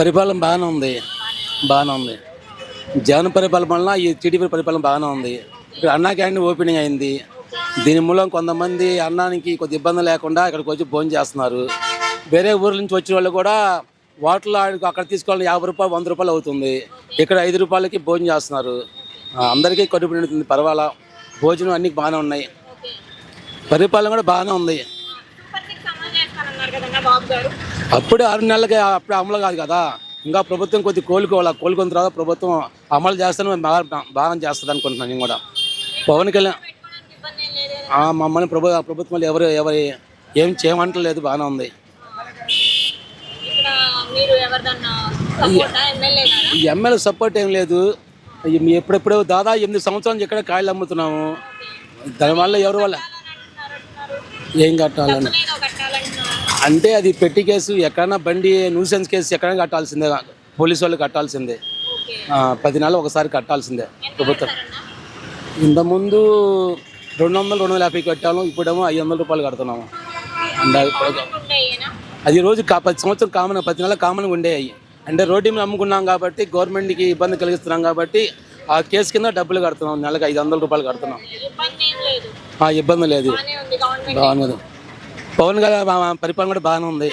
పరిపాలన బాగానే ఉంది. జగన్ పరిపాలన వలన ఈ టీడీపీ పరిపాలన బాగానే ఉంది. ఇక్కడ అన్నా క్యాంటీన్ ఓపెనింగ్ అయింది. దీని మూలం కొంతమంది అన్నానికి కొద్ది ఇబ్బంది లేకుండా ఇక్కడికి వచ్చి భోజనం చేస్తున్నారు. వేరే ఊర్ల నుంచి వచ్చిన వాళ్ళు కూడా హోటల్లో అక్కడ తీసుకోవాలని రూ. 50 100 అవుతుంది. ఇక్కడ ₹5కి భోజనం చేస్తున్నారు. అందరికీ కడుపు నిండుతుంది. పర్వాలా భోజనం అన్నీ బాగానే ఉన్నాయి. పరిపాలన కూడా బాగానే ఉంది. అప్పుడే 6 నెలలకి అప్పుడే అమలు కాదు కదా. ఇంకా ప్రభుత్వం కొద్ది కోలుకున్న తర్వాత ప్రభుత్వం అమలు చేస్తాను బాగా చేస్తుంది అనుకుంటున్నాను. నేను కూడా పవన్ కళ్యాణ్ మమ్మల్ని ప్రభుత్వం ఎవరు ఏం చేయమంటలేదు. బాగానే ఉంది. ఎమ్మెల్యే సపోర్ట్ ఏం లేదు. ఎప్పుడెప్పుడు దాదాపు 8 సంవత్సరాల నుంచి ఇక్కడ కాయలు అమ్ముతున్నాము. దానివల్ల ఎవరి వల్ల ఏం కట్టాలని అంటే అది పెట్టి కేసు, ఎక్కడైనా బండి న్యూసెన్స్ కేసు ఎక్కడైనా కట్టాల్సిందే. పోలీసు వాళ్ళు కట్టాల్సిందే. 10 నెలలు ఒకసారి కట్టాల్సిందే ప్రభుత్వం. ఇంతకుముందు 200-250 కట్టాము. ఇప్పుడేమో ₹500 కడుతున్నాము. అది రోజు 10 సంవత్సరం కామన్, 10 నెలలు కామన్గా ఉండేవి. అంటే రోడ్డు మీద అమ్ముకున్నాం కాబట్టి గవర్నమెంట్కి ఇబ్బంది కలిగిస్తున్నాం కాబట్టి ఆ కేసు కింద డబ్బులు కడుతున్నాం. నెలకు ₹500 కడుతున్నాం. ఇబ్బంది లేదు. బాగున్నది. పవన్ కళ్యాణ్ పరిపాలన కూడా బాగానే ఉంది.